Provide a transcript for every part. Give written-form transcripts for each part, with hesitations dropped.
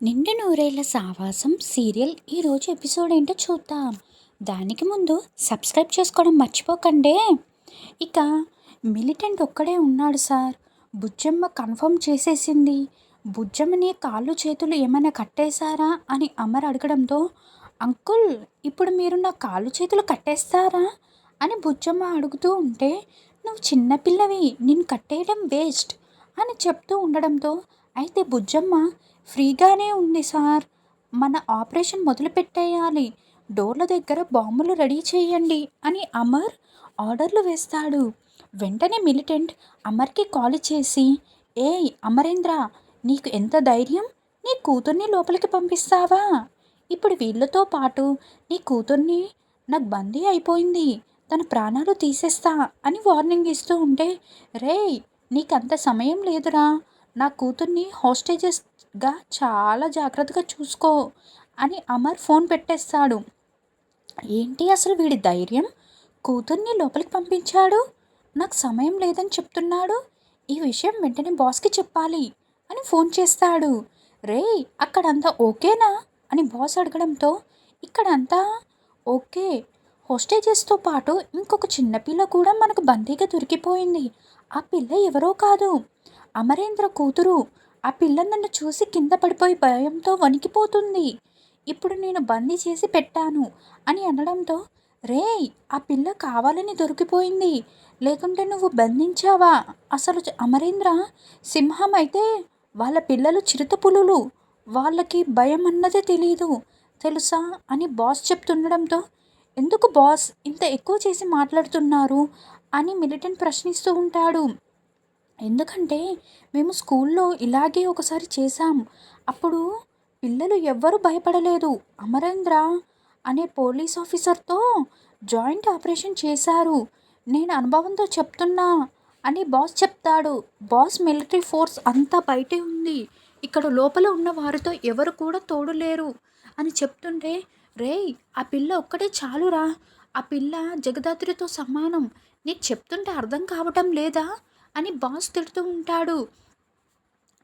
నిండు నూరేళ్ల సావాసం సీరియల్ ఈరోజు ఎపిసోడ్ ఏంటో చూద్దాం. దానికి ముందు సబ్స్క్రైబ్ చేసుకోవడం మర్చిపోకండి. ఇక మిలిటెంట్ ఒక్కడే ఉన్నాడు సార్. బుజ్జమ్మ కన్ఫర్మ్ చేసేసింది. బుజ్జమ్మని కాళ్ళు చేతులు ఏమైనా కట్టేశారా అని అమర్ అడగడంతో, అంకుల్ ఇప్పుడు మీరు నా కాళ్ళు చేతులు కట్టేస్తారా అని బుజ్జమ్మ అడుగుతూ ఉంటే, నువ్వు చిన్నపిల్లవి, నిన్ను కట్టేయడం వేస్ట్ అని చెప్తూ ఉండడంతో, అయితే బుజ్జమ్మ ఫ్రీగానే ఉంది సార్, మన ఆపరేషన్ మొదలు పెట్టేయాలి, డోర్ల దగ్గర బాంబులు రెడీ చేయండి అని అమర్ ఆర్డర్లు వేస్తాడు. వెంటనే మిలిటెంట్ అమర్కి కాల్ చేసి, ఏయ్ అమరేంద్ర, నీకు ఎంత ధైర్యం, నీ కూతుర్ని లోపలికి పంపిస్తావా? ఇప్పుడు వీళ్ళతో పాటు నీ కూతుర్ని నాకు బందీ అయిపోయింది, తన ప్రాణాలు తీసేస్తా అని వార్నింగ్ ఇస్తూ ఉంటే, రేయ్ నీకంత సమయం లేదురా, నా కూతుర్ని హాస్టేజెస్గా చాలా జాగ్రత్తగా చూసుకో అని అమర్ ఫోన్ పెట్టేస్తాడు. ఏంటి అసలు వీడి ధైర్యం, కూతుర్ని లోపలికి పంపించాడు, నాకు సమయం లేదని చెప్తున్నాడు, ఈ విషయం వెంటనే బాస్కి చెప్పాలి అని ఫోన్ చేస్తాడు. రేయ్ అక్కడంతా ఓకేనా అని బాస్ అడగడంతో, ఇక్కడంతా ఓకే, హోస్టేజెస్తో పాటు ఇంకొక చిన్నపిల్ల కూడా మనకు బందీగా దొరికిపోయింది. ఆ పిల్ల ఎవరో కాదు, అమరేంద్ర కూతురు. ఆ పిల్ల నన్ను చూసి కింద పడిపోయి భయంతో వణికిపోతుంది. ఇప్పుడు నేను బందీ చేసి పెట్టాను అని అనడంతో, రేయ్ ఆ పిల్ల కావాలని దొరికిపోయింది, లేకుంటే నువ్వు బంధించావా? అసలు అమరేంద్ర సింహం అయితే వాళ్ళ పిల్లలు చిరుత పులులు, వాళ్ళకి భయం అన్నదే తెలీదు తెలుసా అని బాస్ చెప్తుండడంతో, ఎందుకు బాస్ ఇంత ఎక్కువ చేసి మాట్లాడుతున్నారు అని మిలిటెంట్ ప్రశ్నిస్తూ ఉంటాడు. ఎందుకంటే మేము స్కూల్లో ఇలాగే ఒకసారి చేశాం, అప్పుడు పిల్లలు ఎవ్వరూ భయపడలేదు, అమరేంద్ర అనే పోలీస్ ఆఫీసర్తో జాయింట్ ఆపరేషన్ చేశారు, నేను అనుభవంతో చెప్తున్నా అని బాస్ చెప్తాడు. బాస్ మిలిటరీ ఫోర్స్ అంతా బయటే ఉంది, ఇక్కడ లోపల ఉన్న వారితో ఎవరు కూడా తోడు లేరు అని చెప్తుంటే, రేయ్ ఆ పిల్ల ఒక్కటే చాలురా, ఆ పిల్ల జగదాత్రితో సమానం, నీకు చెప్తుంటే అర్థం కావటం లేదా అని బాస్ తిడుతూ ఉంటాడు.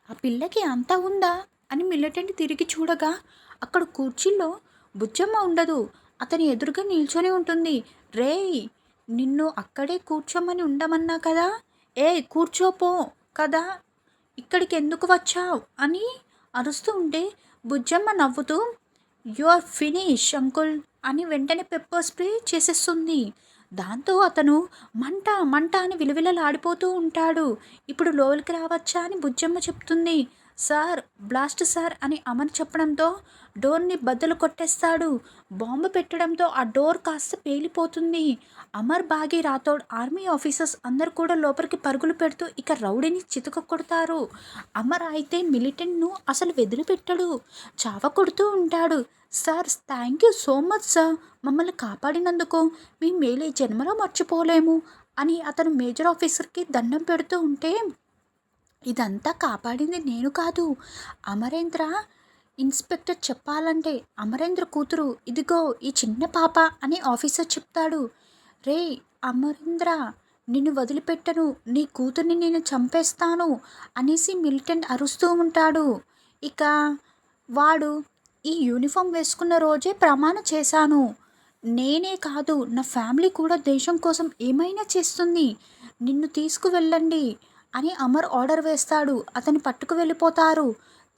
ఆ పిల్లకి అంతా ఉందా అని మిలిటెంట్ తిరిగి చూడగా, అక్కడ కుర్చీలో బుజ్జమ్మ ఉండదు, అతని ఎదురుగా నిల్చొని ఉంటుంది. రేయ్ నిన్ను అక్కడే కూర్చోమని ఉండమన్నా కదా, ఏ కూర్చోపో కదా, ఇక్కడికి ఎందుకు వచ్చావు అని అరుస్తూ ఉంటే, బుజ్జమ్మ నవ్వుతూ, యు ఆర్ ఫినిష్ అంకుల్ అని వెంటనే పెప్పర్ స్ప్రే చేసేస్తుంది. దాంతో అతను మంట మంట అని విలవిలలాడిపోతూ ఉంటాడు. ఇప్పుడు లోపలికి రావచ్చా అని బుజ్జమ్మ చెప్తుంది. సార్ బ్లాస్ట్ సార్ అని అమర్ చెప్పడంతో డోర్ని బద్దలు కొట్టేస్తాడు. బాంబు పెట్టడంతో ఆ డోర్ కాస్త పేలిపోతుంది. అమర్, బాగి, రాథోడ్ ఆర్మీ ఆఫీసర్స్ అందరు కూడా లోపలికి పరుగులు పెడుతూ ఇక రౌడీని చితక కొడతారు. అమర్ అయితే మిలిటెంట్ను అసలు వదిలిపెట్టడు, చావ కొడుతూ ఉంటాడు. Sir thank you so much sir, మమ్మల్ని కాపాడినందుకు మీ మేలు ఈ జన్మలో మర్చిపోలేము అని అతను మేజర్ ఆఫీసర్కి దండం పెడుతూ ఉంటే, ఇదంతా కాపాడింది నేను కాదు, అమరేంద్ర ఇన్స్పెక్టర్ చెప్పాలంటే అమరేంద్ర కూతురు, ఇదిగో ఈ చిన్న పాప అని ఆఫీసర్ చెప్తాడు. రే అమరేంద్ర, నిన్ను వదిలిపెట్టను, నీ కూతుర్ని నేను చంపేస్తాను అనేసి మిలిటెంట్ అరుస్తూ ఉంటాడు. ఇక వాడు, ఈ యూనిఫామ్ వేసుకున్న రోజే ప్రమాణం చేశాను, నేనే కాదు నా ఫ్యామిలీ కూడా దేశం కోసం ఏమైనా చేస్తుంది, నిన్ను తీసుకువెళ్ళండి అని అమర్ ఆర్డర్ వేస్తాడు. అతన్ని పట్టుకు వెళ్ళిపోతారు.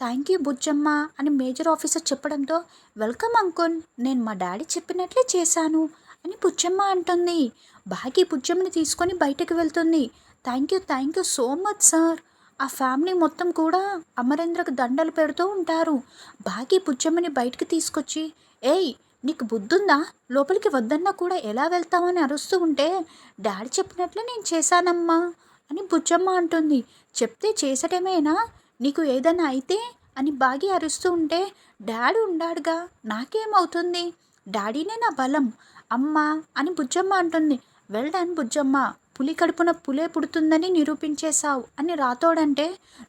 థ్యాంక్ యూ బుజ్జమ్మ అని మేజర్ ఆఫీసర్ చెప్పడంతో, వెల్కమ్ అంకుల్, నేను మా డాడీ చెప్పినట్లే చేశాను అని బుజ్జమ్మ అంటుంది. బాగి బుజ్జమ్మని తీసుకొని బయటకు వెళ్తుంది. Thank you so much sir. ఆ ఫ్యామిలీ మొత్తం కూడా అమరేంద్రకు దండలు పెడుతూ ఉంటారు. బాగి బుజ్జమ్మని బయటకు తీసుకొచ్చి, ఏయ్ నీకు బుద్ధుందా, లోపలికి వద్దన్నా కూడా ఎలా వెళ్తామని అరుస్తూ ఉంటే, డాడీ చెప్పినట్లే నేను చేశానమ్మా అని బుజ్జమ్మ అంటుంది. చెప్తే చేసటమేనా, నీకు ఏదైనా అయితే అని బాగి అరుస్తూ ఉంటే, డాడీ ఉండాడుగా, నాకేమవుతుంది, డాడీనే నా బలం అమ్మా అని బుజ్జమ్మ అంటుంది. వెల్ డన్ బుజ్జమ్మ, పులి కడుపున పులే పుడుతుందని నిరూపించేశావు అని రాథోడంటే,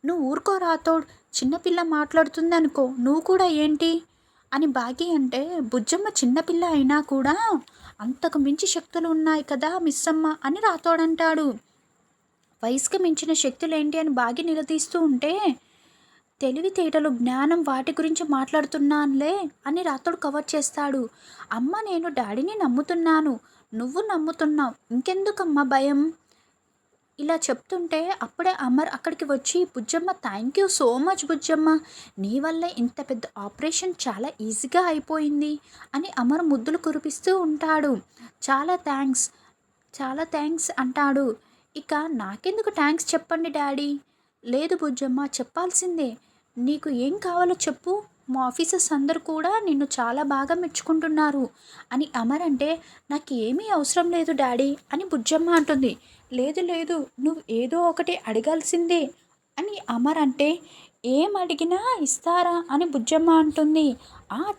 నువ్వు ఊరుకో రాథోడ్, చిన్నపిల్ల మాట్లాడుతుంది అనుకో, నువ్వు కూడా ఏంటి అని బాగి అంటే, బుజ్జమ్మ చిన్నపిల్ల అయినా కూడా అంతకు మించి శక్తులు ఉన్నాయి కదా మిస్సమ్మ అని రాథోడంటాడు. వయసుకు మించిన శక్తులు ఏంటి అని బాగి నిలదీస్తూ ఉంటే, తెలివితేటలు, జ్ఞానం వాటి గురించి మాట్లాడుతున్నానులే అని రాతోడు కవర్ చేస్తాడు. అమ్మ నేను డాడీని నమ్ముతున్నాను. నువ్వు నమ్ముతున్నావు. ఇంకెందుకమ్మా భయం? ఇలా చెప్తుంటే అప్పుడే అమర్ అక్కడికి వచ్చి, Bujjamma thank you so much Bujjamma. నీ వల్లే ఇంత పెద్ద ఆపరేషన్ చాలా ఈజీగా అయిపోయింది అని అమర్ ముద్దులు కురిపిస్తూ ఉంటాడు. చాలా థ్యాంక్స్, చాలా థ్యాంక్స్ అంటాడు. ఇక నాకెందుకు థ్యాంక్స్ చెప్పండి డాడీ. లేదు బుజ్జమ్మ చెప్పాల్సిందే. నీకు ఏం కావాలో చెప్పు. మా ఆఫీసర్స్ అందరూ కూడా నిన్ను చాలా బాగా మెచ్చుకుంటున్నారు అని అమర్ అంటే, నాకు ఏమీ అవసరం లేదు డాడీ అని బుజ్జమ్మ అంటుంది. లేదు లేదు నువ్వు ఏదో ఒకటి అడగాల్సిందే అని అమర్ అంటే, ఏం అడిగినా ఇస్తారా అని బుజ్జమ్మ అంటుంది.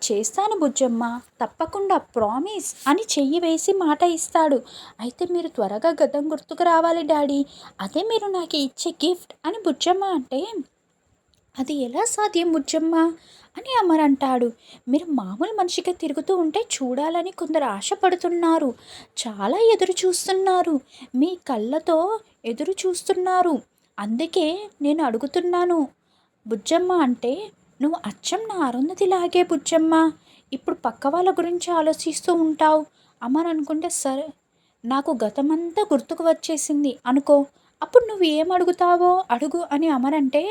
చేస్తాను బుజ్జమ్మ, తప్పకుండా ప్రామిస్ అని చెయ్యి వేసి మాట ఇస్తాడు. అయితే మీరు త్వరగా గతం గుర్తుకు రావాలి డాడీ, అదే మీరు నాకు ఇచ్చే గిఫ్ట్ అని బుజ్జమ్మ అంటే, అది ఎలా సాధ్యం బుజ్జమ్మ అని అమర్ అంటాడు. మీరు మామూలు మనిషిగా తిరుగుతూ ఉంటే చూడాలని కొందరు ఆశపడుతున్నారు, చాలా ఎదురు చూస్తున్నారు, మీ కళ్ళతో ఎదురు చూస్తున్నారు, అందుకే నేను అడుగుతున్నాను బుజ్జమ్మ అంటే, నువ్వు అచ్చం నా అరుంధతిలాగే బుజ్జమ్మ. ఇప్పుడు పక్క వాళ్ళ గురించి ఆలోచిస్తూ ఉంటావు. అమర్ అనుకుంటే, సరే నాకు గతమంతా గుర్తుకు వచ్చేసింది అనుకో, అప్పుడు నువ్వు ఏం అడుగుతావో అడుగు అని అమర్ అంటే,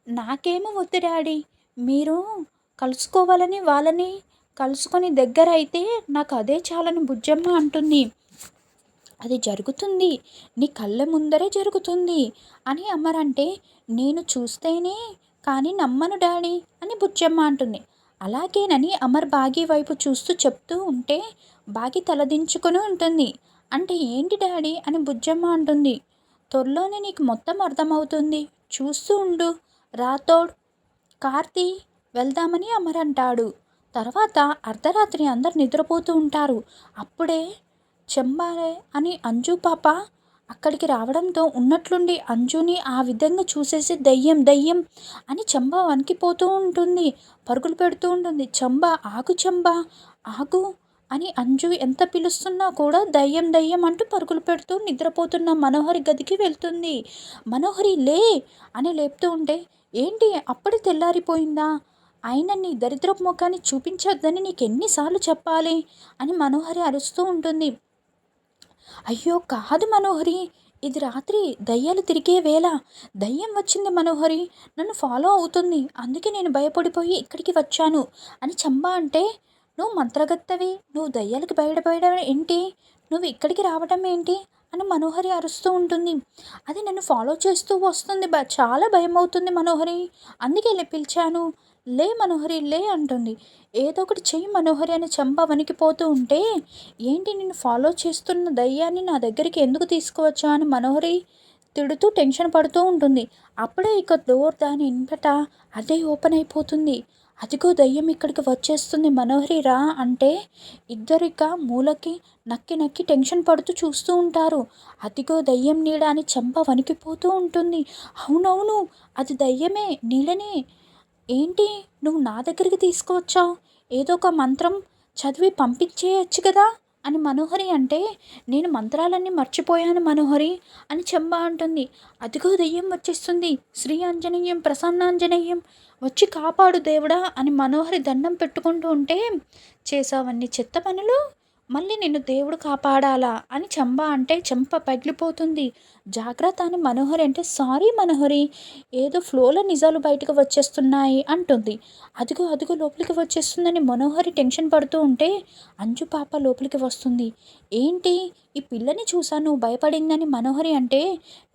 నాకేమో వద్దు డాడీ, మీరు కలుసుకోవాలని వాళ్ళని కలుసుకొని దగ్గర అయితే నాకు అదే చాలని బుజ్జమ్మ అంటుంది. అది జరుగుతుంది, నీ కళ్ళ ముందరే జరుగుతుంది అని అమ్మరంటే, నేను చూస్తేనే కానీ నమ్మను డాడీ అని బుజ్జమ్మ అంటుంది. అలాగేనని అమర్ బాగి వైపు చూస్తూ చెప్తూ ఉంటే బాగి తలదించుకొని ఉంటుంది. అంటే ఏంటి డాడీ అని బుజ్జమ్మ అంటుంది. త్వరలోనే నీకు మొత్తం అర్థమవుతుంది, చూస్తూ ఉండు. రాథోడ్, కార్తీ వెళ్దామని అమర్ అంటాడు. తర్వాత అర్ధరాత్రి అందరు నిద్రపోతూ ఉంటారు. అప్పుడే చెంబారే అని అంజు పాప అక్కడికి రావడంతో ఉన్నట్లుండి అంజుని ఆ విధంగా చూసేసి దయ్యం దయ్యం అని చంబా వణికిపోతూ ఉంటుంది, పరుగులు పెడుతూ ఉంటుంది. చంబా ఆగు, చంబా ఆగు అని అంజు ఎంత పిలుస్తున్నా కూడా దయ్యం దయ్యం అంటూ పరుగులు పెడుతూ నిద్రపోతున్న మనోహరి గదికి వెళ్తుంది. మనోహరి లే అని లేపుతూ ఉంటే, ఏంటి అప్పుడే తెల్లారిపోయిందా? అయినా నీ దరిద్రపు ముఖాన్ని చూపించొద్దని నీకెన్నిసార్లు చెప్పాలి అని మనోహరి అరుస్తూ ఉంటుంది. అయ్యో కాదు మనోహరి, ఇది రాత్రి దయ్యాలు తిరిగే వేళ, దయ్యం వచ్చింది మనోహరి, నన్ను ఫాలో అవుతుంది, అందుకే నేను భయపడిపోయి ఇక్కడికి వచ్చాను అని చంబా అంటే, నువ్వు మంత్రగత్తవి, నువ్వు దయ్యాలకి బయటపడడం ఏంటి, నువ్వు ఇక్కడికి రావడం ఏంటి అని మనోహరి అరుస్తూ ఉంటుంది. అది నన్ను ఫాలో చేస్తూ వస్తుంది, చాలా భయం అవుతుంది మనోహరి, అందుకే పిలిచాను. లే మనోహరి లే అంటుంది. ఏదో ఒకటి చెయ్యి మనోహరి అని చంప వణికిపోతూ ఉంటే, ఏంటి నిన్ను ఫాలో చేస్తున్న దయ్యాన్ని నా దగ్గరికి ఎందుకు తీసుకువచ్చా అని మనోహరి తిడుతూ టెన్షన్ పడుతూ ఉంటుంది. అప్పుడే ఇక డోర్ దాని ఇంపట అదే ఓపెన్ అయిపోతుంది. అదిగో దయ్యం ఇక్కడికి వచ్చేస్తుంది, మనోహరి రా అంటే ఇద్దరిక మూలకి నక్కి నక్కి టెన్షన్ పడుతూ చూస్తూ ఉంటారు. అదిగో దయ్యం నీడ అని చంప వణికిపోతూ ఉంటుంది. అవునవును అది దయ్యమే, నీడనే, ఏంటి నువ్వు నా దగ్గరికి తీసుకువచ్చావు, ఏదో ఒక మంత్రం చదివి పంపించేయచ్చు కదా అని మనోహరి అంటే, నేను మంత్రాలన్నీ మర్చిపోయాను మనోహరి అని చెంబ అంటుంది. అదిగో దెయ్యం వచ్చేస్తుంది, శ్రీ ఆంజనేయం ప్రసన్నాంజనేయం వచ్చి కాపాడు దేవుడా అని మనోహరి దండం పెట్టుకుంటూ ఉంటే, చేసావన్నీ చెత్త పనులు, మళ్ళీ నిన్ను దేవుడు కాపాడాలా అని చంబ అంటే చెంప పగిలిపోతుంది. జాగ్రత్త అని మనోహరి అంటే, సారీ మనోహరి, ఏదో ఫ్లోలో నిజాలు బయటకు వచ్చేస్తున్నాయి అంటుంది. అదిగో అదిగో లోపలికి వచ్చేస్తుందని మనోహరి టెన్షన్ పడుతూ ఉంటే అంజు పాప లోపలికి వస్తుంది. ఏంటి ఈ పిల్లని చూశాను భయపడిందని మనోహరి అంటే,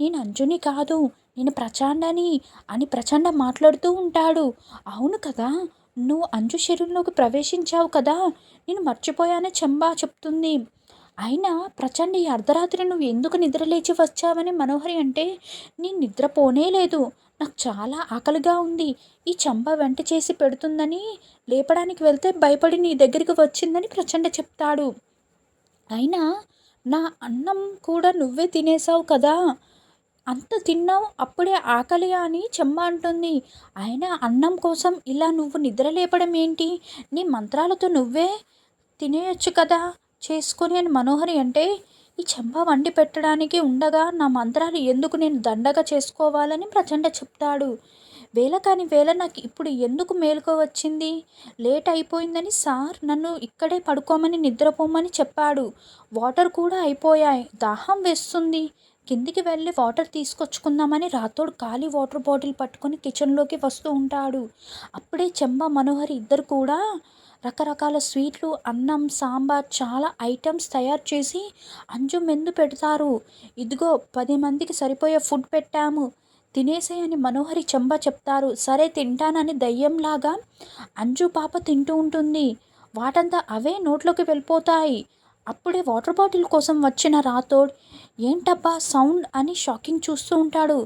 నేను అంజుని కాదు, నేను ప్రచండని అని ప్రచండ మాట్లాడుతూ ఉంటాడు. అవును కదా, నువ్వు అంజు శరీరంలోకి ప్రవేశించావు కదా, నేను మర్చిపోయానే చంబా చెప్తుంది. అయినా ప్రచండ ఈ అర్ధరాత్రి నువ్వు ఎందుకు నిద్రలేచి వచ్చావని మనోహరి అంటే, నేను నిద్రపోనే లేదు, నాకు చాలా ఆకలిగా ఉంది, ఈ చంబ వెంట చేసి పెడుతుందని లేపడానికి వెళ్తే భయపడి నీ దగ్గరికి వచ్చిందని ప్రచండ చెప్తాడు. అయినా నా అన్నం కూడా నువ్వే తినేసావు కదా, అంత తిన్నావు అప్పుడే ఆకలి అని చెమ్మ అంటుంది. అయినా అన్నం కోసం ఇలా నువ్వు నిద్ర లేపడం ఏంటి, నీ మంత్రాలతో నువ్వే తినేయొచ్చు కదా చేసుకొని అని మనోహరి అంటే, ఈ చెంబ వండి పెట్టడానికి ఉండగా నా మంత్రాలు ఎందుకు నేను దండగా చేసుకోవాలని ప్రచండ చెప్తాడు. వేళ కాని వేళ నాకు ఇప్పుడు ఎందుకు మేలుకో వచ్చింది? లేట్ అయిపోయిందని సార్ నన్ను ఇక్కడే పడుకోమని నిద్రపోమని చెప్పాడు. వాటర్ కూడా అయిపోయాయి. దాహం వేస్తుంది. కిందికి వెళ్ళి వాటర్ తీసుకొచ్చుకుందామని రాథోడ్ ఖాళీ వాటర్ బాటిల్ పట్టుకొని కిచెన్లోకి వస్తూ ఉంటాడు. అప్పుడే చెంబ, మనోహరి ఇద్దరు కూడా రకరకాల స్వీట్లు, అన్నం, సాంబార్ చాలా ఐటమ్స్ తయారు చేసి అంజు ముందు పెడతారు. ఇదిగో 10 మందికి సరిపోయే ఫుడ్ పెట్టాము, తినేసేయని మనోహరి చెంబ చెప్తారు. సరే తింటానని దయ్యంలాగా అంజు పాప తింటూ ఉంటుంది. వాటంతా అవే నోట్లోకి వెళ్ళిపోతాయి. అప్పుడే వాటర్ బాటిల్ కోసం వచ్చిన రాథోడ్ ఏంటబ్బా సౌండ్ అని షాకింగ్ చూస్తూ ఉంటాడు.